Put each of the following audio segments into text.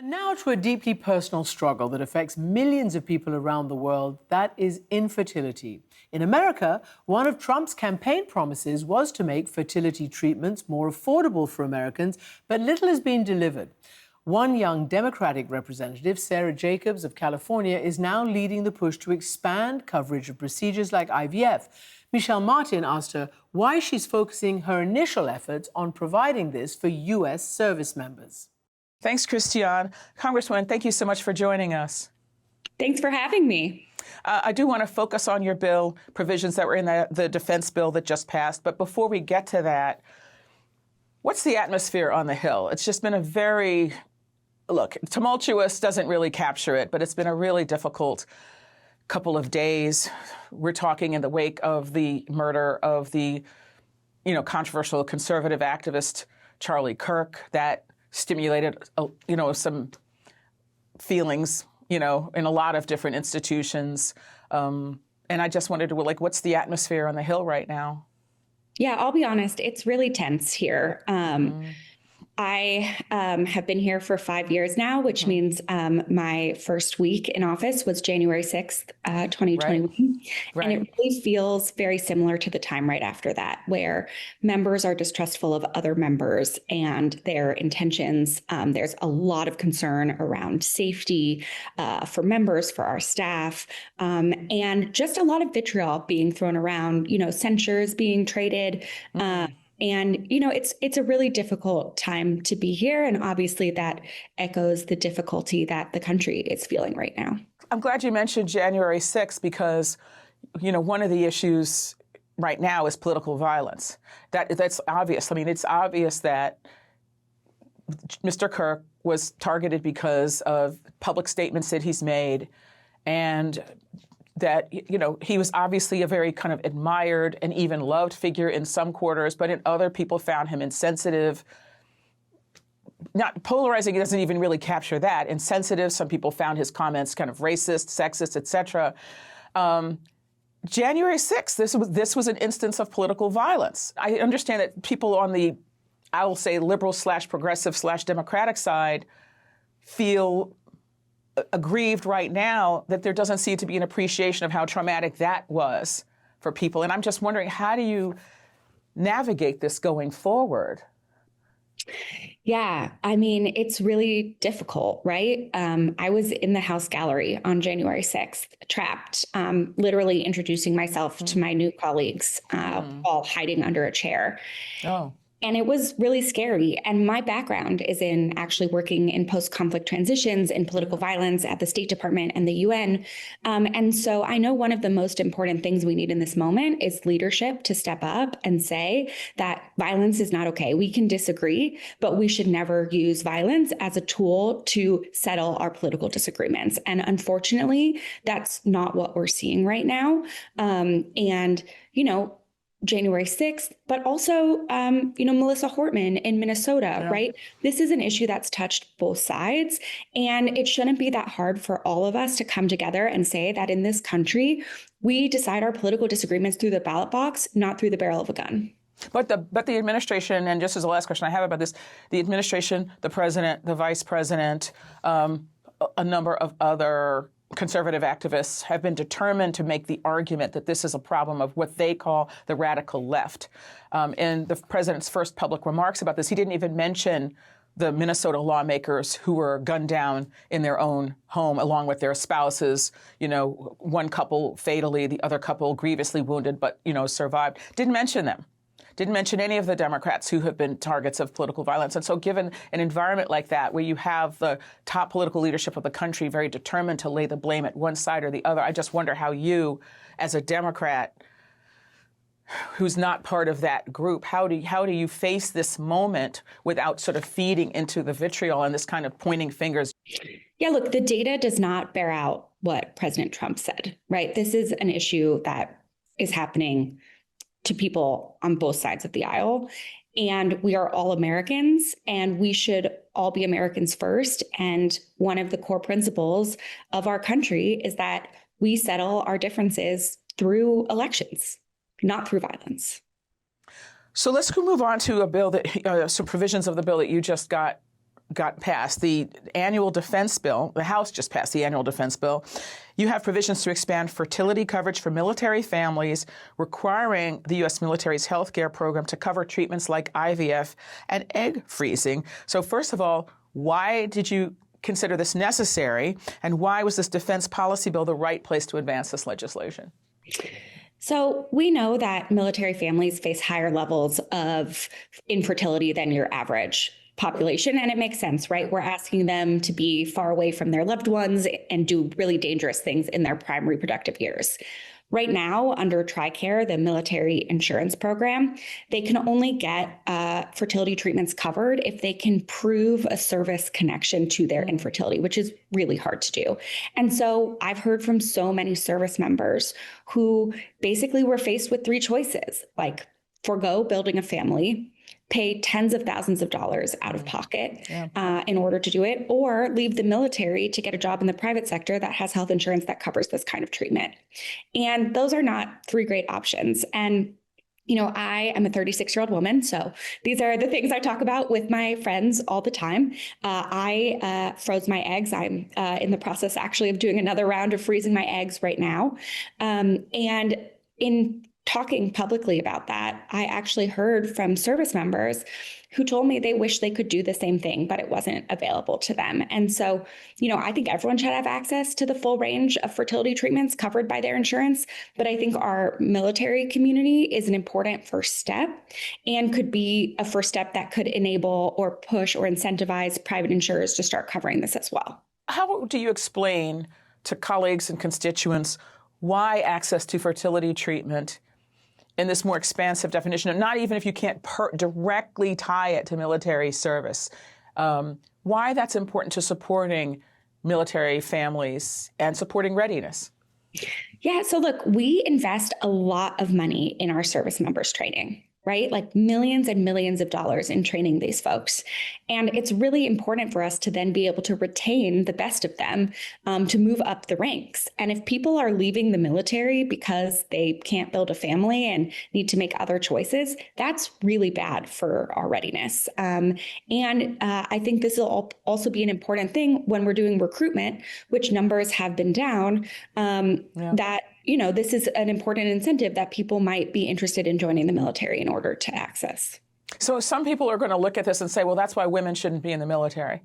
And now to a deeply personal struggle that affects millions of people around the world, that is infertility. In America, one of Trump's campaign promises was to make fertility treatments more affordable for Americans, but little has been delivered. One young Democratic representative, Sara Jacobs of California, is now leading the push to expand coverage of procedures like IVF. Michelle Martin asked her why she's focusing her initial efforts on providing this for U.S. service members. Thanks, Christiane. Congresswoman, thank you so much for joining us. Thanks for having me. I do want to focus on your bill provisions that were in the defense bill that just passed. But before we get to that, what's the atmosphere on the Hill? It's just been a very, tumultuous doesn't really capture it, but it's been a really difficult couple of days. We're talking in the wake of the murder of the, controversial conservative activist Charlie Kirk that stimulated, some feelings, in a lot of different institutions. And I just wondered, what's the atmosphere on the Hill right now? Yeah, I'll be honest, it's really tense here. I have been here for 5 years now, which means my first week in office was January 6th, 2021. Right. And it really feels very similar to the time right after that, where members are distrustful of other members and their intentions. There's a lot of concern around safety for members, for our staff, and just a lot of vitriol being thrown around, censures being traded. And, it's a really difficult time to be here. And obviously that echoes the difficulty that the country is feeling right now. I'm glad you mentioned January 6th because, one of the issues right now is political violence. That's obvious. I mean, it's obvious that Mr. Kirk was targeted because of public statements that he's made and that, he was obviously a very kind of admired and even loved figure in some quarters, but in other people found him insensitive. Not polarizing, it doesn't even really capture that. Insensitive, some people found his comments kind of racist, sexist, etc. January 6th, this was an instance of political violence. I understand that people on the, I will say, liberal/progressive/democratic side feel aggrieved right now that there doesn't seem to be an appreciation of how traumatic that was for people. And I'm just wondering, how do you navigate this going forward? Yeah, I mean, it's really difficult, right? I was in the House gallery on January 6th, trapped, literally introducing myself to my new colleagues while hiding under a chair. Oh. And it was really scary. And my background is in actually working in post-conflict transitions and political violence at the State Department and the Yuen. And so I know one of the most important things we need in this moment is leadership to step up and say that violence is not okay. We can disagree, but we should never use violence as a tool to settle our political disagreements. And unfortunately, that's not what we're seeing right now. January 6th, but also, Melissa Hortman in Minnesota, right? This is an issue that's touched both sides. And it shouldn't be that hard for all of us to come together and say that in this country, we decide our political disagreements through the ballot box, not through the barrel of a gun. But the administration, and just as the last question I have about this, the administration, the president, the vice president, a number of other conservative activists have been determined to make the argument that this is a problem of what they call the radical left. In the president's first public remarks about this, he didn't even mention the Minnesota lawmakers who were gunned down in their own home along with their spouses, one couple fatally, the other couple grievously wounded, but, survived. Didn't mention them. Didn't mention any of the Democrats who have been targets of political violence. And so given an environment like that, where you have the top political leadership of the country very determined to lay the blame at one side or the other, I just wonder how you, as a Democrat who's not part of that group, how do you face this moment without sort of feeding into the vitriol and this kind of pointing fingers? Yeah, look, the data does not bear out what President Trump said, right? This is an issue that is happening to people on both sides of the aisle. And we are all Americans, and we should all be Americans first. And one of the core principles of our country is that we settle our differences through elections, not through violence. So let's move on to a bill that, some provisions of the bill that you just got got passed, the annual defense bill, the House just passed the annual defense bill, you have provisions to expand fertility coverage for military families, requiring the U.S. military's health care program to cover treatments like IVF and egg freezing. So first of all, why did you consider this necessary, and why was this defense policy bill the right place to advance this legislation? So we know that military families face higher levels of infertility than your average population, and it makes sense, right? We're asking them to be far away from their loved ones and do really dangerous things in their prime reproductive years. Right now, under TRICARE, the military insurance program, they can only get fertility treatments covered if they can prove a service connection to their infertility, which is really hard to do. And so I've heard from so many service members who basically were faced with three choices, like forgo building a family, pay tens of thousands of dollars out of pocket in order to do it, or leave the military to get a job in the private sector that has health insurance that covers this kind of treatment. And those are not three great options. And you know, I am a 36-year-old woman, so these are the things I talk about with my friends all the time. I froze my eggs. I'm in the process actually of doing another round of freezing my eggs right now. And in talking publicly about that, I actually heard from service members who told me they wish they could do the same thing, but it wasn't available to them. And so, you know, I think everyone should have access to the full range of fertility treatments covered by their insurance. But I think our military community is an important first step and could be a first step that could enable or push or incentivize private insurers to start covering this as well. How do you explain to colleagues and constituents why access to fertility treatment in this more expansive definition, not even if you can't directly tie it to military service, why that's important to supporting military families and supporting readiness? Yeah, so look, we invest a lot of money in our service members' training, right? Like millions and millions of dollars in training these folks. And it's really important for us to then be able to retain the best of them to move up the ranks. And if people are leaving the military because they can't build a family and need to make other choices, that's really bad for our readiness. And I think this will also be an important thing when we're doing recruitment, which numbers have been down, that you know, this is an important incentive that people might be interested in joining the military in order to access. So some people are going to look at this and say, well, that's why women shouldn't be in the military.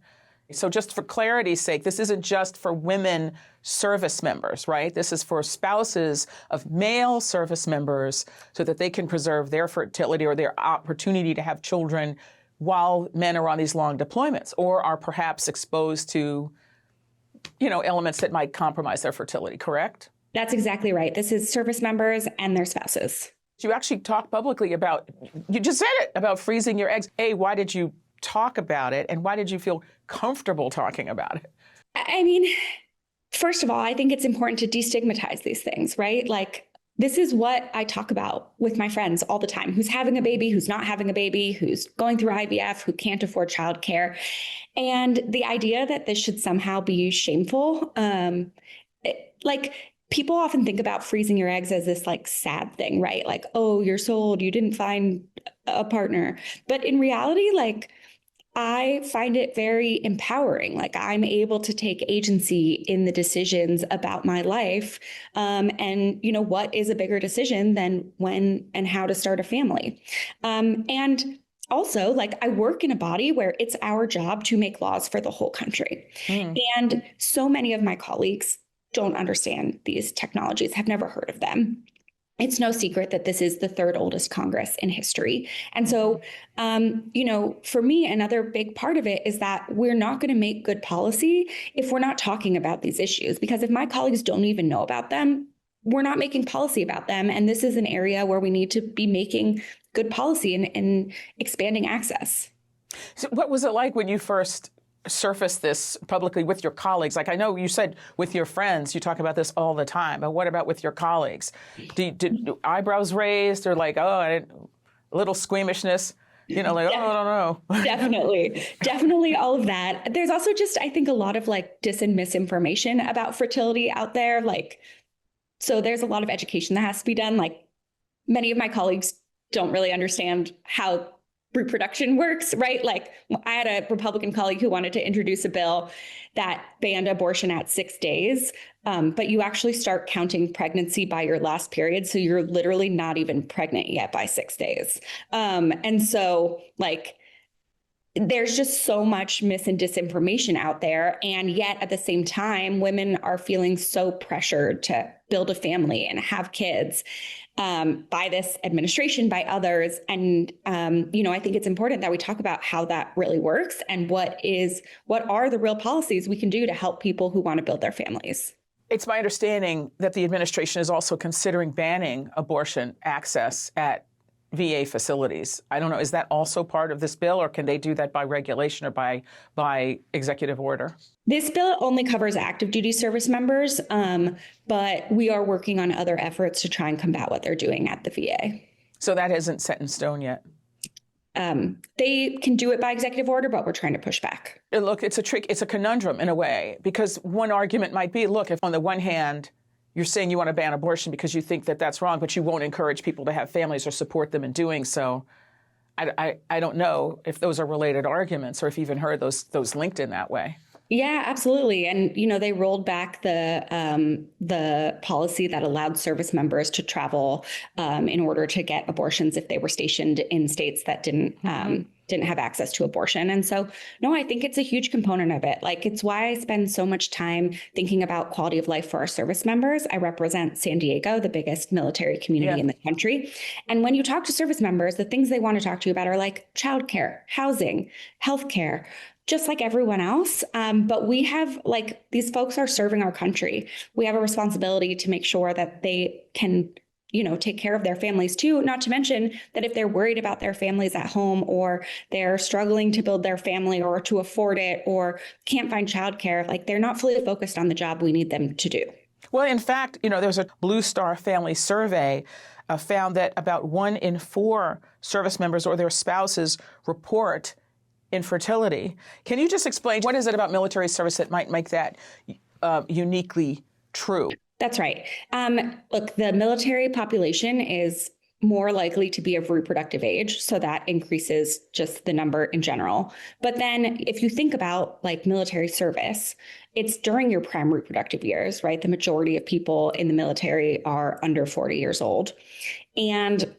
So just for clarity's sake, this isn't just for women service members, right? This is for spouses of male service members so that they can preserve their fertility or their opportunity to have children while men are on these long deployments or are perhaps exposed to, you know, elements that might compromise their fertility, correct? That's exactly right. This is service members and their spouses. You actually talked publicly about, you just said it, about freezing your eggs. Why did you talk about it? And why did you feel comfortable talking about it? I mean, first of all, I think it's important to destigmatize these things, right? Like, this is what I talk about with my friends all the time. Who's having a baby, who's not having a baby, who's going through IVF, who can't afford childcare. And the idea that this should somehow be shameful, people often think about freezing your eggs as this like sad thing, right? Like, oh, you're sold, you didn't find a partner. But in reality, like, I find it very empowering. Like, I'm able to take agency in the decisions about my life. And, you know, what is a bigger decision than when and how to start a family? And also, like, I work in a body where it's our job to make laws for the whole country. And so many of my colleagues don't understand these technologies, have never heard of them. It's no secret that this is the third oldest Congress in history. And so, you know, for me, another big part of it is that we're not going to make good policy if we're not talking about these issues, because if my colleagues don't even know about them, we're not making policy about them. And this is an area where we need to be making good policy and expanding access. So what was it like when you first surface this publicly with your colleagues? Like, I know you said with your friends, you talk about this all the time, but what about with your colleagues? Did eyebrows raised or like, a little squeamishness? You know, like, I don't know. Definitely all of that. There's also just, I think, a lot of like dis and misinformation about fertility out there. Like, so there's a lot of education that has to be done. Like, many of my colleagues don't really understand how reproduction works, right? Like I had a Republican colleague who wanted to introduce a bill that banned abortion at 6 days, but you actually start counting pregnancy by your last period. So you're literally not even pregnant yet by 6 days. And so like, there's just so much mis and disinformation out there. And yet at the same time, women are feeling so pressured to build a family and have kids by this administration, by others. And, I think it's important that we talk about how that really works and what are the real policies we can do to help people who want to build their families. It's my understanding that the administration is also considering banning abortion access at VA facilities. I don't know, is that also part of this bill, or can they do that by regulation or by executive order? This bill only covers active duty service members, but we are working on other efforts to try and combat what they're doing at the VA. So that isn't set in stone yet? They can do it by executive order, but we're trying to push back. Look, it's a conundrum in a way, because one argument might be, look, if on the one hand, you're saying you want to ban abortion because you think that that's wrong, but you won't encourage people to have families or support them in doing so. I don't know if those are related arguments or if you've even heard those linked in that way. Yeah, absolutely. And, they rolled back the policy that allowed service members to travel in order to get abortions if they were stationed in states that didn't have access to abortion. And so, no, I think it's a huge component of it. Like, it's why I spend so much time thinking about quality of life for our service members. I represent San Diego, the biggest military community in the country. And when you talk to service members, the things they want to talk to you about are like childcare, housing, healthcare, just like everyone else. But we have, these folks are serving our country. We have a responsibility to make sure that they can take care of their families too, not to mention that if they're worried about their families at home, or they're struggling to build their family or to afford it, or can't find childcare, they're not fully focused on the job we need them to do. Well, in fact, there's a Blue Star Family Survey found that about 1 in 4 service members or their spouses report infertility. Can you just explain, what is it about military service that might make that uniquely true? That's right. Look, the military population is more likely to be of reproductive age, so that increases just the number in general. But then if you think about military service, it's during your prime reproductive years, right? The majority of people in the military are under 40 years old. And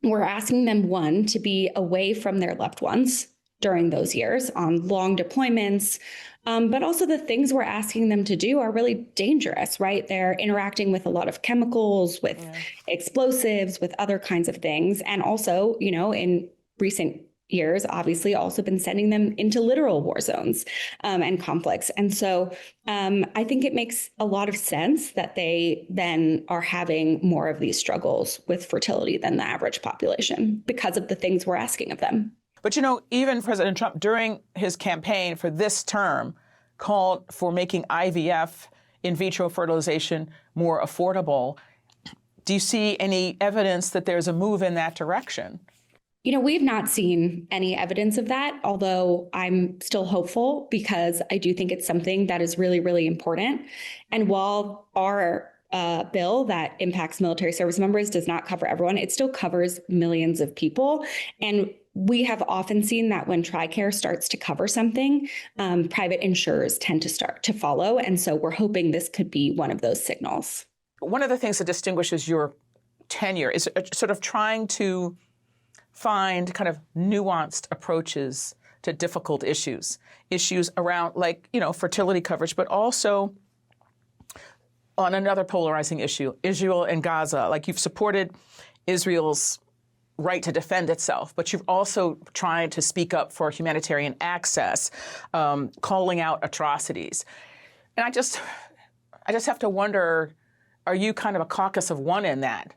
we're asking them, one, to be away from their loved ones during those years on long deployments. But also the things we're asking them to do are really dangerous, right? They're interacting with a lot of chemicals, with explosives, with other kinds of things. And also, in recent years, obviously also been sending them into literal war zones and conflicts. And so I think it makes a lot of sense that they then are having more of these struggles with fertility than the average population because of the things we're asking of them. But, even President Trump, during his campaign for this term, called for making IVF, in vitro fertilization, more affordable. Do you see any evidence that there's a move in that direction? We've not seen any evidence of that, although I'm still hopeful because I do think it's something that is really, really important. And while our bill that impacts military service members does not cover everyone, it still covers millions of people. And we have often seen that when TRICARE starts to cover something, private insurers tend to start to follow. And so we're hoping this could be one of those signals. One of the things that distinguishes your tenure is sort of trying to find kind of nuanced approaches to difficult issues around fertility coverage, but also on another polarizing issue, Israel and Gaza. You've supported Israel's right to defend itself, but you've also tried to speak up for humanitarian access, calling out atrocities. And I just have to wonder, are you kind of a caucus of one in that?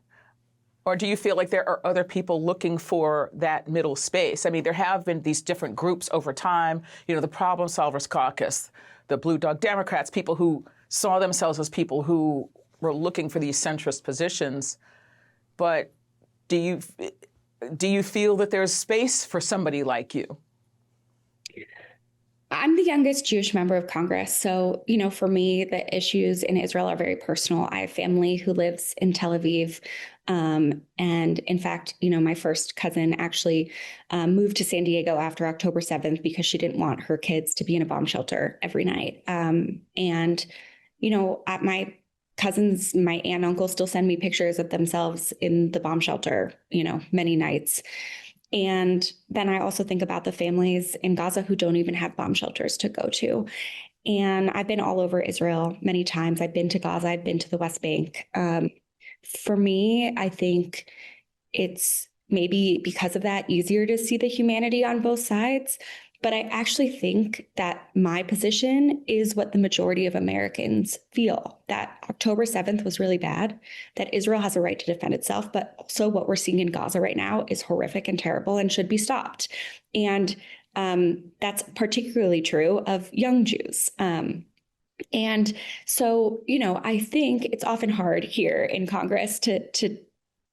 Or do you feel like there are other people looking for that middle space? I mean, there have been these different groups over time, the Problem Solvers Caucus, the Blue Dog Democrats, people who saw themselves as people who were looking for these centrist positions. But do you feel that there's space for somebody like you? I'm the youngest Jewish member of Congress. So, for me, the issues in Israel are very personal. I have family who lives in Tel Aviv. And in fact, my first cousin actually moved to San Diego after October 7th because she didn't want her kids to be in a bomb shelter every night. At my cousins, my aunt and uncle still send me pictures of themselves in the bomb shelter, many nights. And then I also think about the families in Gaza who don't even have bomb shelters to go to. And I've been all over Israel many times. I've been to Gaza, I've been to the West Bank. For me, I think it's maybe because of that easier to see the humanity on both sides. But I actually think that my position is what the majority of Americans feel, that October 7th was really bad, that Israel has a right to defend itself, but also what we're seeing in Gaza right now is horrific and terrible and should be stopped. And that's particularly true of young Jews. And so, I think it's often hard here in Congress to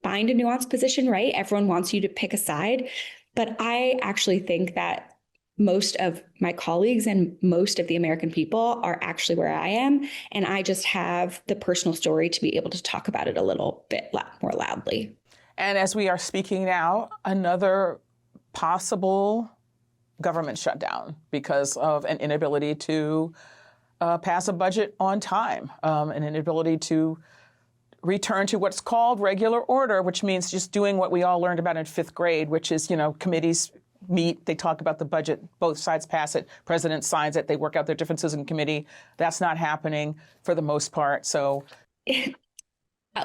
find a nuanced position, right? Everyone wants you to pick a side. But I actually think that most of my colleagues and most of the American people are actually where I am. And I just have the personal story to be able to talk about it a little bit more loudly. And as we are speaking now, another possible government shutdown because of an inability to pass a budget on time, an inability to return to what's called regular order, which means just doing what we all learned about in 5th grade, which is, committees meet, they talk about the budget, both sides pass it, president signs it, they work out their differences in committee. That's not happening for the most part. So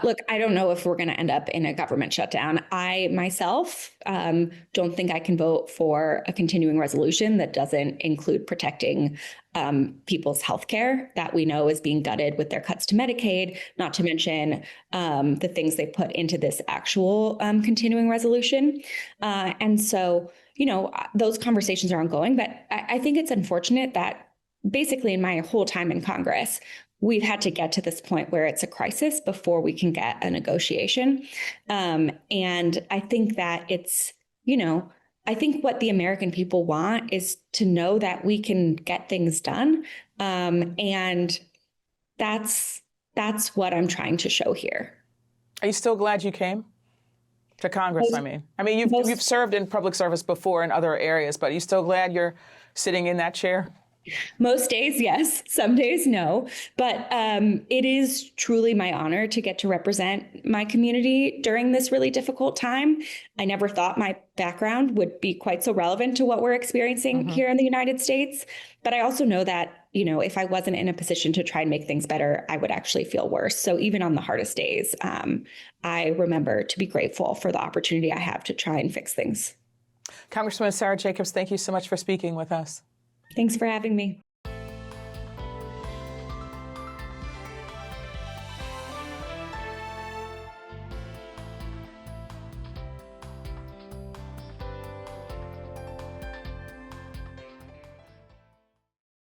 look, I don't know if we're going to end up in a government shutdown. I myself don't think I can vote for a continuing resolution that doesn't include protecting people's health care that we know is being gutted with their cuts to Medicaid, not to mention the things they put into this actual continuing resolution. And so, those conversations are ongoing. But I think it's unfortunate that basically in my whole time in Congress, we've had to get to this point where it's a crisis before we can get a negotiation. And I think that it's, I think what the American people want is to know that we can get things done. And that's what I'm trying to show here. Are you still glad you came to Congress? You've served in public service before in other areas, but are you still glad you're sitting in that chair? Most days, yes. Some days, no. But it is truly my honor to get to represent my community during this really difficult time. I never thought my background would be quite so relevant to what we're experiencing here in the United States. But I also know that, if I wasn't in a position to try and make things better, I would actually feel worse. So even on the hardest days, I remember to be grateful for the opportunity I have to try and fix things. Congresswoman Sara Jacobs, thank you so much for speaking with us. Thanks for having me.